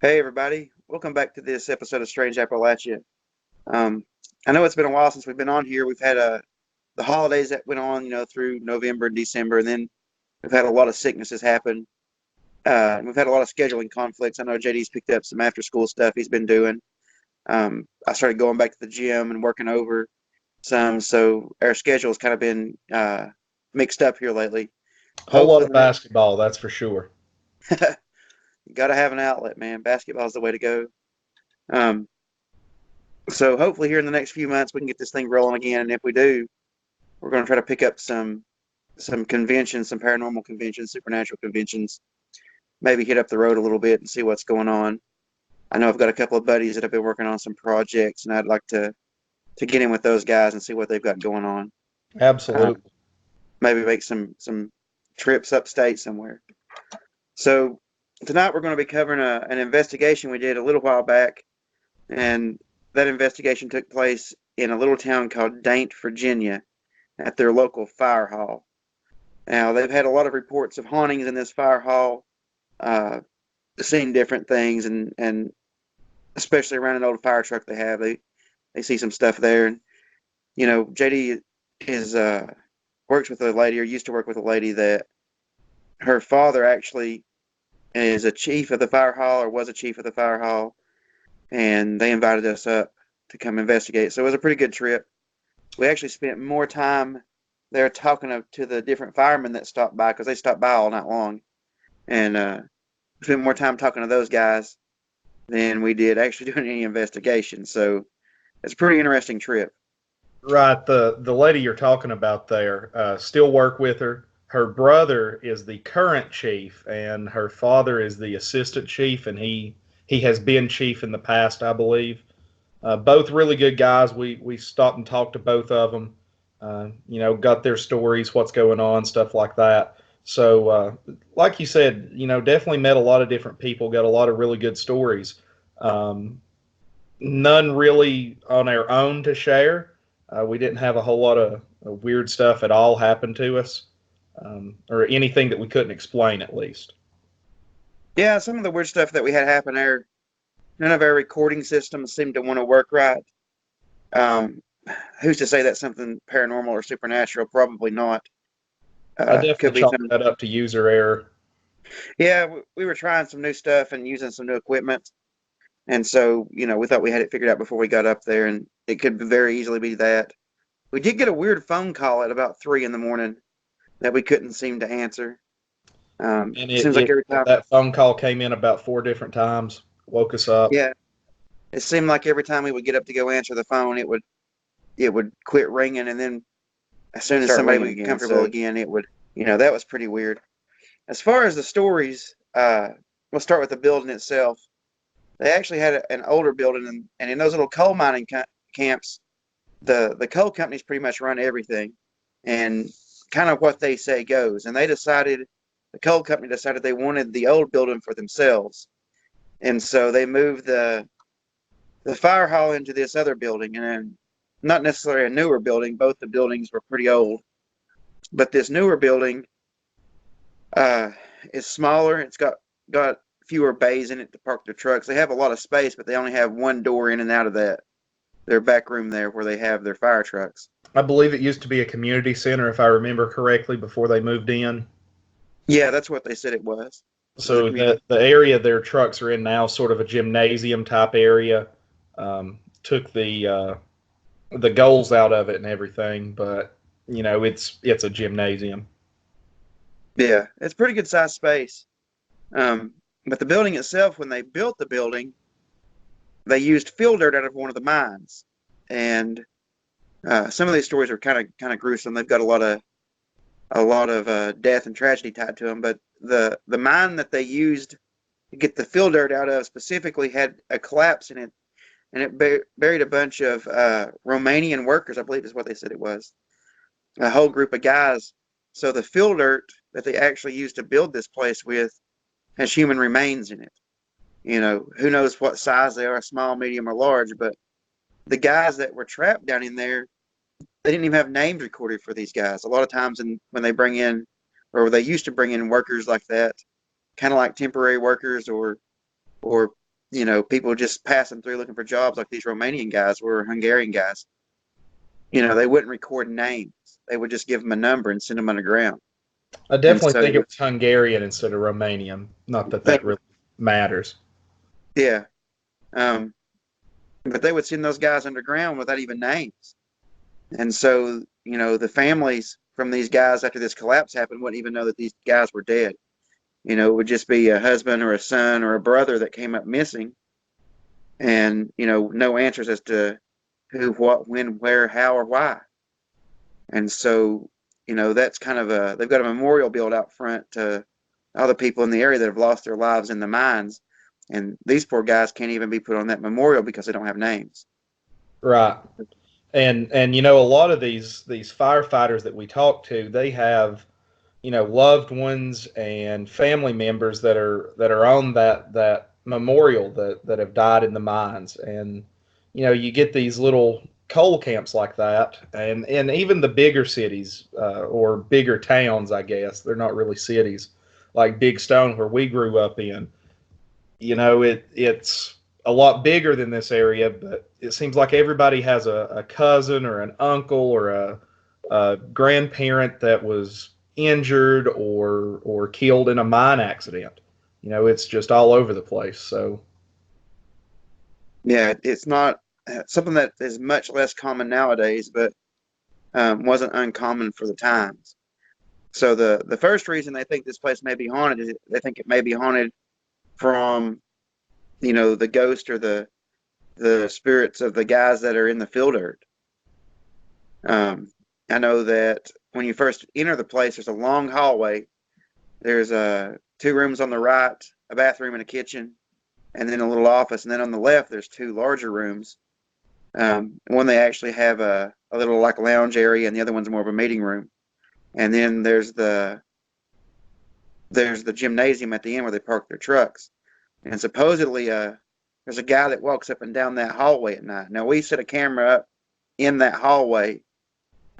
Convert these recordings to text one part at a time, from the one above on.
Hey everybody, welcome back to this episode of Strange Appalachia. Um, I know it's been a while since we've been on here. We've had the holidays that went on, through November and December, and then we've had a lot of sicknesses happen. And we've had a lot of scheduling conflicts. I know JD's picked up some after school stuff he's been doing. I started going back to the gym and working over some, so our schedule's kind of been mixed up here lately. Whole lot Hopefully, of basketball, that's for sure. you got to have an outlet, man. Basketball's the way to go. Um, so hopefully here in the next few months we can get this thing rolling again, and if we do, we're going to try to pick up some conventions, some paranormal conventions, supernatural conventions. Maybe hit up the road a little bit and see what's going on. I know I've got a couple of buddies that have been working on some projects, and I'd like to get in with those guys and see what they've got going on. Uh, Absolutely. Maybe make some trips upstate somewhere. So tonight we're going to be covering an investigation we did a little while back, and that investigation took place in a little town called Dante, Virginia, at their local fire hall. Now, they've had a lot of reports of hauntings in this fire hall, uh, seeing different things, and especially around an old fire truck they have, they see some stuff there. And JD is works with a lady, or used to work with a lady, that her father actually is a chief of the fire hall, or was a chief of the fire hall, and they invited us up to come investigate. So it was a pretty good trip. We actually spent more time there talking to the different firemen that stopped by, because they stopped by all night long, and we spent more time talking to those guys than we did actually doing any investigation. So it's a pretty interesting trip. Right, the lady you're talking about there, still work with her. Her brother is the current chief, and her father is the assistant chief, and he has been chief in the past, I believe. Both really good guys. We stopped and talked to both of them. Got their stories, what's going on, stuff like that. So, like you said, definitely met a lot of different people, got a lot of really good stories. Um, None really on our own to share. We didn't have a whole lot of weird stuff at all happen to us, or anything that we couldn't explain, at least. Yeah, some of the weird stuff that we had happen there, none of our recording systems seemed to want to work right. Um, who's to say that's something paranormal or supernatural? Probably not. I Could definitely be chalk some. that up to user error. Yeah, we were trying some new stuff and using some new equipment. And so, we thought we had it figured out before we got up there, and it could very easily be that. We did get a weird phone call at about 3 in the morning that we couldn't seem to answer. And It seems like every time, that phone call came in about 4 different times, woke us up. yeah, it seemed like every time we would get up to go answer the phone, it would quit ringing, and then as soon as Start somebody ringing would get again. comfortable So again, it would, that was pretty weird. As far as the stories, we'll start with the building itself. They actually had an older building, and in those little coal mining camps, the coal companies pretty much run everything, and kind of what they say goes. And the coal company decided they wanted the old building for themselves, and so they moved the fire hall into this other building, and not necessarily a newer building. Both the buildings were pretty old, but this newer building uh, is smaller. It's got fewer bays in it to park their trucks. They have a lot of space, but they only have one door in and out of their back room there where they have their fire trucks. I believe it used to be a community center, if I remember correctly, before they moved in. Yeah, that's what they said it was. It was a So community. the area their trucks are in now, sort of a gymnasium type area. Took the goals out of it and everything, but it's a gymnasium. Yeah, it's pretty good sized space. Um, but the building itself, when they built the building, they used fill dirt out of one of the mines, and some of these stories are kind of gruesome. They've got a lot of death and tragedy tied to them. But the mine that they used to get the fill dirt out of specifically had a collapse in it, and it buried a bunch of Romanian workers. I believe is what they said it was, a whole group of guys. So the fill dirt that they actually used to build this place with has human remains in it. Who knows what size they are, small, medium, or large, but the guys that were trapped down in there, they didn't even have names recorded for these guys. A lot of times when they bring in, or they used to bring in workers like that, kind of like temporary workers or people just passing through looking for jobs like these Romanian guys or Hungarian guys. They wouldn't record names. They would just give them a number and send them underground. I And definitely so, think it was Hungarian instead of Romanian. Not that think, that really matters. yeah. Um, but they would send those guys underground without even names. And so, the families from these guys after this collapse happened wouldn't even know that these guys were dead. It would just be a husband or a son or a brother that came up missing, and no answers as to who, what, when, where, how, or why. And so, that's kind of they've got a memorial built out front to all the people in the area that have lost their lives in the mines. And these poor guys can't even be put on that memorial because they don't have names. Right. And a lot of these firefighters that we talk to, they have loved ones and family members that are on that memorial that have died in the mines. And you get these little coal camps like that, and even the bigger cities, or bigger towns, I guess they're not really cities, like Big Stone where we grew up in. It's a lot bigger than this area, but it seems like everybody has a cousin or an uncle or a grandparent that was injured or killed in a mine accident. It's just all over the place. So Yeah, it's not something that is much less common nowadays, but wasn't uncommon for the times. So the first reason they think this place may be haunted is they think it may be haunted from the ghost or the spirits of the guys that are in the field dirt. I know that when you first enter the place, there's a long hallway. There's two rooms on the right, a bathroom and a kitchen, and then a little office. And then on the left, there's two larger rooms. One they actually have a little like lounge area, and the other one's more of a meeting room. And then there's the gymnasium at the end where they park their trucks. And supposedly, there's a guy that walks up and down that hallway at night. Now we set a camera up in that hallway,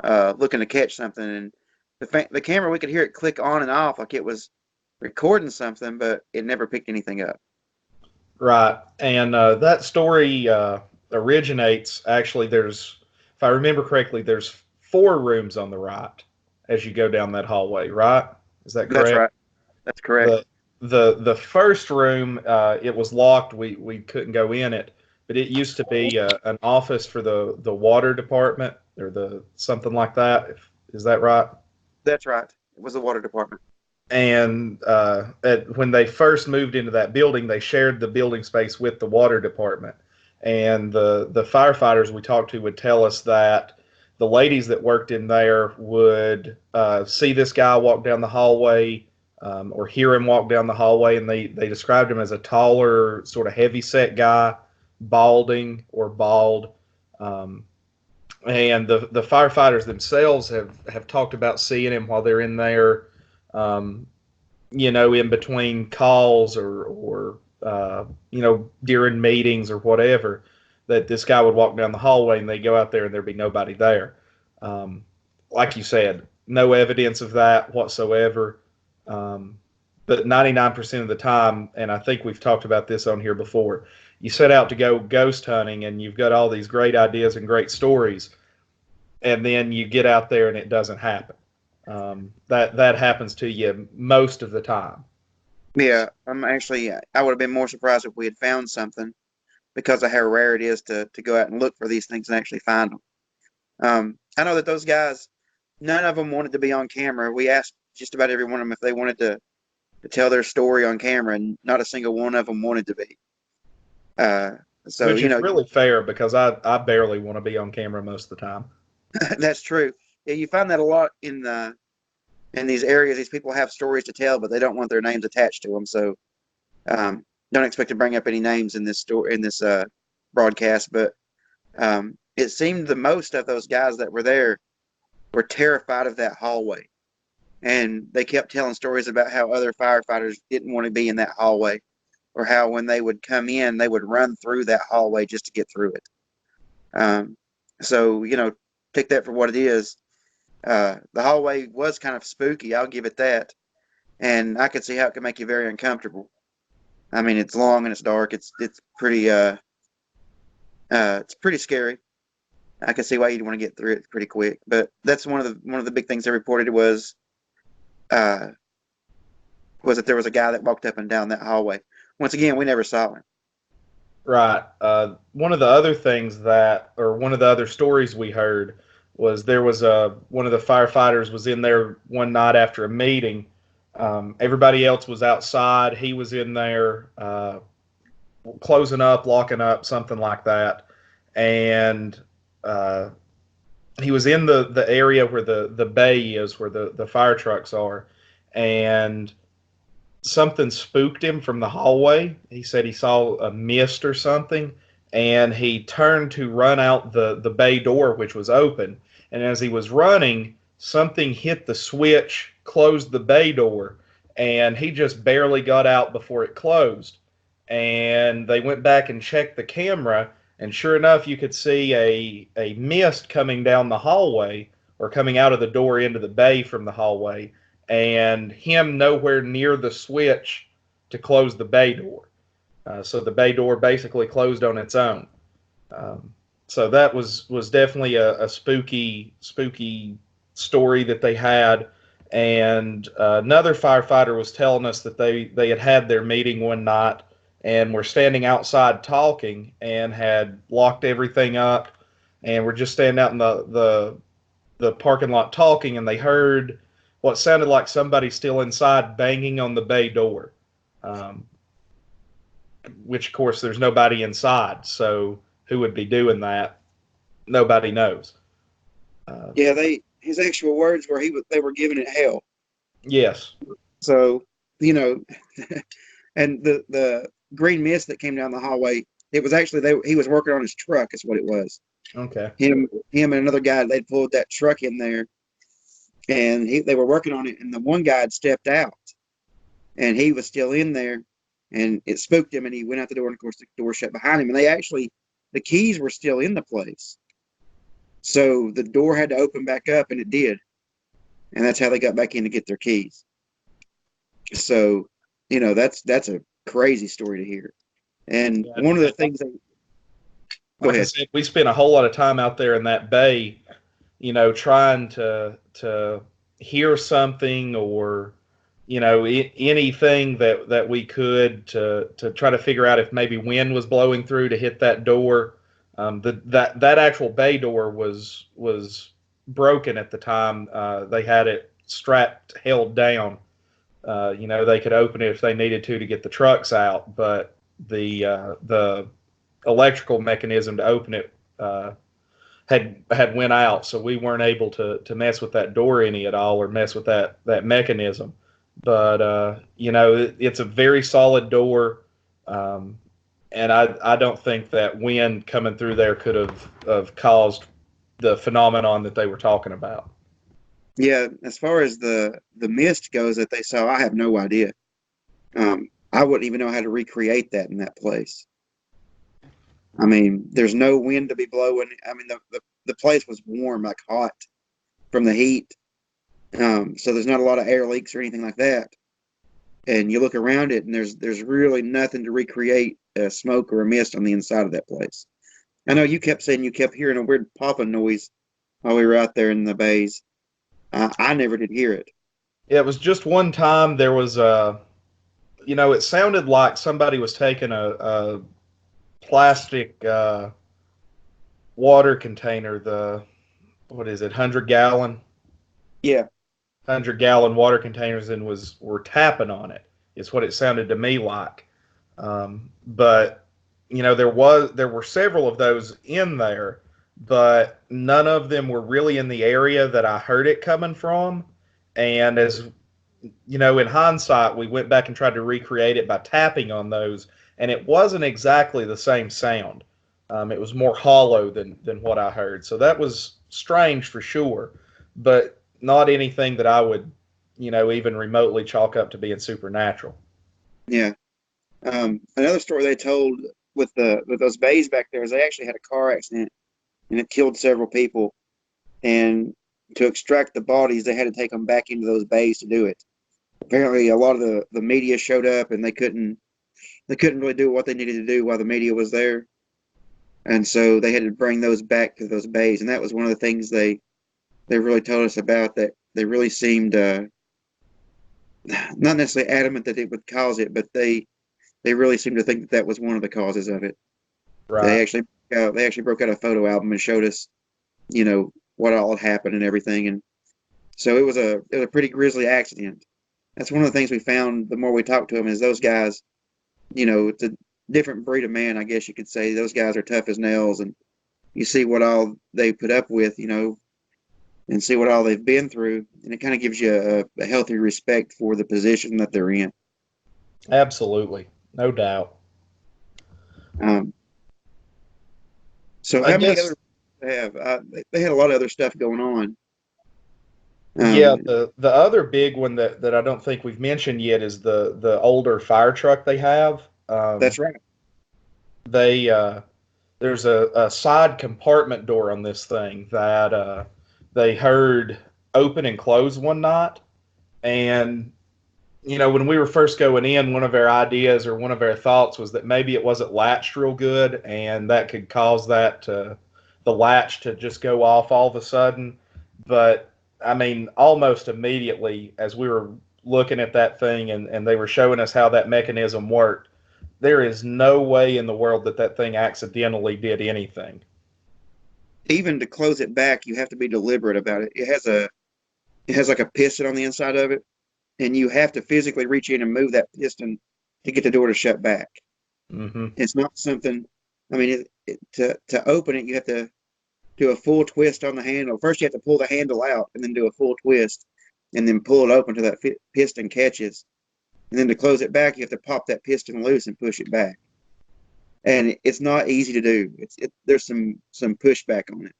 looking to catch something, and the camera, we could hear it click on and off like it was recording something, but it never picked anything up. right, and that story originates, actually. If I remember correctly, there's four rooms on the right as you go down that hallway. Right? Is that That's correct? right. That's correct. The first room, it was locked. We couldn't go in it, but it used to be an office for the water department or the something like that. Is that right? That's right. It was the water department. And when they first moved into that building, they shared the building space with the water department. And the firefighters we talked to would tell us that the ladies that worked in there would see this guy walk down the hallway, or hear him walk down the hallway, and they described him as a taller, sort of heavy set guy, balding or bald. Um, and the firefighters themselves have talked about seeing him while they're in there, um, in between calls or during meetings or whatever, that this guy would walk down the hallway and they go out there and there'd be nobody there. Um, like you said, no evidence of that whatsoever. But 99% of the time, and I think we've talked about this on here before, you set out to go ghost hunting and you've got all these great ideas and great stories, and then you get out there and it doesn't happen. That happens to you most of the time. Yeah, I would have been more surprised if we had found something because of how rare it is to go out and look for these things and actually find them. I know that those guys, none of them wanted to be on camera. We asked just about every one of them if they wanted to tell their story on camera, and not a single one of them wanted to be. Uh, so, Which is really fair, because I barely want to be on camera most of the time. that's true. Yeah, you find that a lot in these areas. These people have stories to tell, but they don't want their names attached to them. So, don't expect to bring up any names in this story, in this broadcast. But it seemed the most of those guys that were there were terrified of that hallway, and they kept telling stories about how other firefighters didn't want to be in that hallway, or how when they would come in, they would run through that hallway just to get through it. Um, so, take that for what it is. The hallway was kind of spooky, I'll give it that, and I could see how it could make you very uncomfortable. I mean, it's long and it's dark. It's pretty scary. I can see why you'd want to get through it pretty quick. But that's one of the big things they reported uh, was that there was a guy that walked up and down that hallway. Once again, we never saw him. Right. One of the other things that, or one of the other stories we heard was there was one of the firefighters was in there one night after a meeting. Everybody else was outside. He was in there closing up, locking up, something like that. And uh, he was in the area where the bay is, where the fire trucks are. And something spooked him from the hallway. He said he saw a mist or something, and he turned to run out the bay door, which was open. And as he was running, something hit the switch, closed the bay door, and he just barely got out before it closed. And they went back and checked the camera, and sure enough, you could see a mist coming down the hallway or coming out of the door into the bay from the hallway, and him nowhere near the switch to close the bay door. So the bay door basically closed on its own. So that was definitely a spooky story that they had. And another firefighter was telling us that they had their meeting one night and were standing outside talking and had locked everything up, and were just standing out in the parking lot talking, and they heard what sounded like somebody still inside banging on the bay door, um, which of course there's nobody inside. So who would be doing that? Nobody knows. Uh, Yeah, his actual words were they were giving it hell. yes. So, you know, and the green mist that came down the hallway, it was actually he was working on his truck, is what it was. Okay. Him and another guy, they pulled that truck in there, and they were working on it, and the one guy had stepped out, and he was still in there, and it spooked him, and he went out the door, and of course the door shut behind him, and the keys were still in the place, so the door had to open back up, and it did, and that's how they got back in to get their keys. So, that's a crazy story to hear. And Yeah. one of the things go Like I ahead. said, we spent a whole lot of time out there in that bay, trying to hear something, or anything that we could to try to figure out if maybe wind was blowing through to hit that door. That actual bay door was broken at the time. They had it strapped, held down. They could open it if they needed to get the trucks out, but the electrical mechanism to open it had went out, so we weren't able to mess with that door any at all, or mess with that mechanism. But it's a very solid door, and I don't think that wind coming through there could have caused the phenomenon that they were talking about. Yeah, as far as the mist goes that they saw, I have no idea. I wouldn't even know how to recreate that in that place. I mean, there's no wind to be blowing. I mean, the place was warm, like hot from the heat. So there's not a lot of air leaks or anything like that. And you look around it, and there's really nothing to recreate a smoke or a mist on the inside of that place. I know you kept saying you kept hearing a weird popping noise while we were out there in the bays. I never did hear it. Yeah, it was just one time there was it sounded like somebody was taking a plastic water container, what is it, 100-gallon, Yeah, 100-gallon water containers, and were tapping on it. Is what it sounded to me like. But there were several of those in there, but none of them were really in the area that I heard it coming from. And as in hindsight, we went back and tried to recreate it by tapping on those, and it wasn't exactly the same sound. It was more hollow than what I heard. So that was strange for sure, but not anything that I would, even remotely chalk up to being supernatural. yeah. Another story they told with those bays back there is they actually had a car accident, and it killed several people. And to extract the bodies, they had to take them back into those bays to do it. Apparently, a lot of the media showed up, and they couldn't they couldn't really do what they needed to do while the media was there, and so they had to bring those back to those bays, and that was one of the things they really told us about, that they really seemed not necessarily adamant that it would cause it, but they really seemed to think that that was one of the causes of it. Right. They actually broke out a photo album and showed us, what all had happened and everything, and so it was a pretty grisly accident. That's one of the things we found the more we talked to them, is those guys, it's a different breed of man, I guess you could say. Those guys are tough as nails, and you see what all they put up with, and see what all they've been through, and it kind of gives you a healthy respect for the position that they're in. Absolutely. No doubt. Um, so I how many guess, other have? They had a lot of other stuff going on. yeah, Um, the other big one that I don't think we've mentioned yet is the older fire truck they have. that's right. They There's a side compartment door on this thing that they heard open and close one night. And, when we were first going in, one of our ideas or one of our thoughts was that maybe it wasn't latched real good, and that could cause the latch to just go off all of a sudden. But, I mean, almost immediately as we were looking at that thing and they were showing us how that mechanism worked, there is no way in the world that that thing accidentally did anything. Even to close it back, you have to be deliberate about it. It has like a piston on the inside of it, and you have to physically reach in and move that piston to get the door to shut back. Hmm. It's not something. I mean, to open it, you have to do a full twist on the handle. First, you have to pull the handle out, and then do a full twist, and then pull it open till that piston catches. And then to close it back, you have to pop that piston loose and push it back. And it's not easy to do. There's some pushback on it.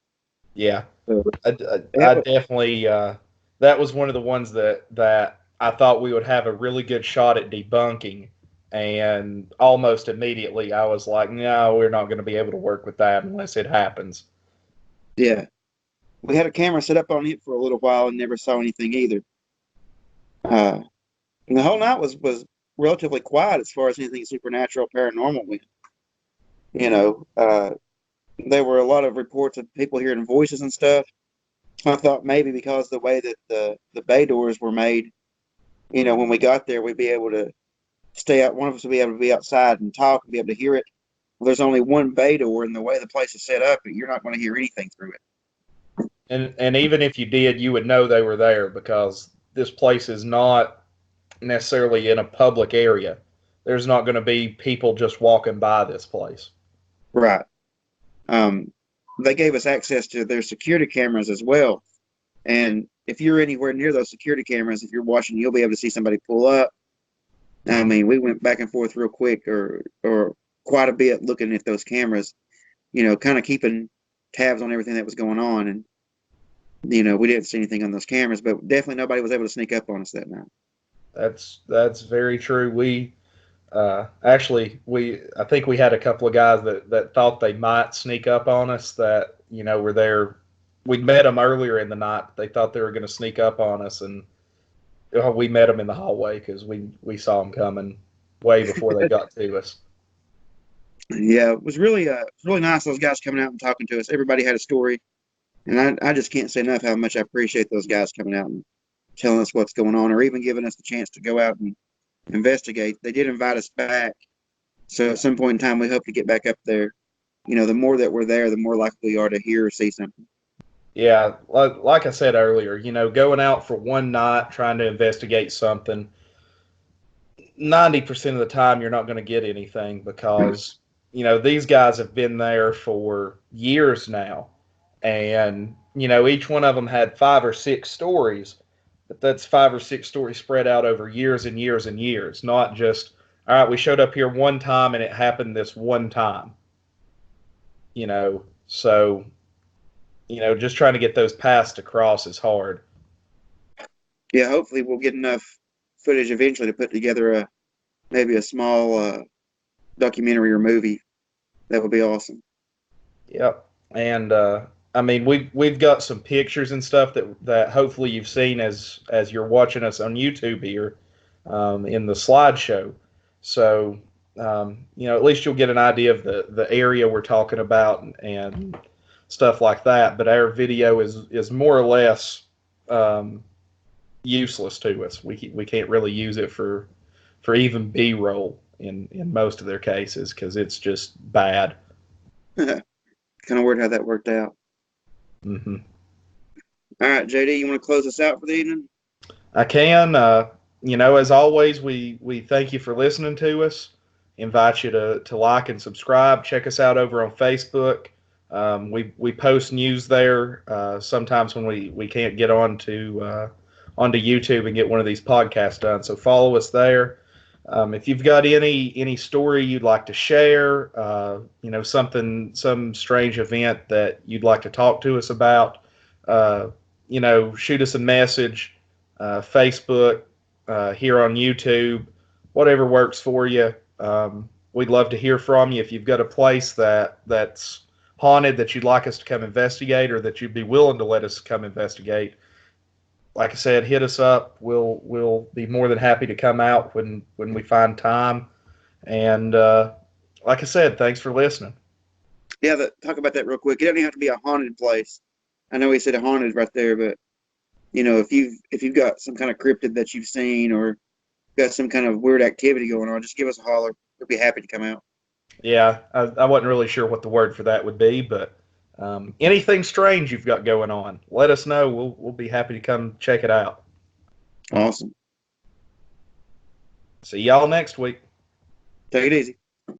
Yeah, So I that was, definitely that was one of the ones that I thought we would have a really good shot at debunking, and almost immediately I was like, no, we're not going to be able to work with that unless it happens. yeah. We had a camera set up on it for a little while and never saw anything either. Uh, and the whole night was relatively quiet as far as anything supernatural, paranormal went. You know, uh, there were a lot of reports of people hearing voices and stuff. I thought maybe because the way that the bay doors were made, when we got there, we'd be able to stay out. One of us would be able to be outside and talk and be able to hear it. Well, there's only one bay door, and the way the place is set up, you're not going to hear anything through it. And even if you did, you would know they were there because this place is not necessarily in a public area. There's not going to be people just walking by this place. Right. Um, they gave us access to their security cameras as well. And if you're anywhere near those security cameras, if you're watching, you'll be able to see somebody pull up. I mean, we went back and forth real quick, or quite a bit, looking at those cameras, kind of keeping tabs on everything that was going on. And we didn't see anything on those cameras, but definitely nobody was able to sneak up on us that night. That's very true. We actually we I think we had a couple of guys that thought they might sneak up on us that were there. We'd met them earlier in the night. But they thought they were going to sneak up on us, and we met them in the hallway because we saw them coming way before they got to us. Yeah, it was really nice, those guys coming out and talking to us. Everybody had a story, and I just can't say enough how much I appreciate those guys coming out and telling us what's going on, or even giving us the chance to go out and investigate. They did invite us back, so at some point in time, we hope to get back up there. The more that we're there, the more likely we are to hear or see something. Yeah, like I said earlier, going out for one night trying to investigate something, 90% of the time you're not going to get anything because these guys have been there for years now, and each one of them had 5 or 6 stories, but that's 5 or 6 stories spread out over years and years and years, not just, all right, we showed up here one time and it happened this one time. So just trying to get those passed across is hard. Yeah, hopefully we'll get enough footage eventually to put together maybe a small documentary or movie. That would be awesome. Yep. And I mean, we've got some pictures and stuff that hopefully you've seen as you're watching us on YouTube here, in the slideshow. So at least you'll get an idea of the area we're talking about and stuff like that. But our video is more or less useless to us. We can't really use it for even B-roll in most of their cases because it's just bad. Kind of weird how that worked out. Mm-hmm. All right, JD, you want to close us out for the evening? I can. As always, we thank you for listening to us. Invite you to like and subscribe. Check us out over on Facebook. We post news there sometimes when we can't get onto YouTube and get one of these podcasts done. So follow us there. If you've got any story you'd like to share, some strange event that you'd like to talk to us about, shoot us a message. Facebook, here on YouTube, whatever works for you. We'd love to hear from you. If you've got a place that's haunted that you'd like us to come investigate, or that you'd be willing to let us come investigate, like I said, hit us up. We'll be more than happy to come out when we find time. And like I said, thanks for listening. Yeah, talk about that real quick. It doesn't even have to be a haunted place. I know we said a haunted right there, but if you've got some kind of cryptid that you've seen, or got some kind of weird activity going on, just give us a holler. We'll be happy to come out. Yeah, I wasn't really sure what the word for that would be, but anything strange you've got going on, let us know. We'll be happy to come check it out. Awesome. See y'all next week. Take it easy.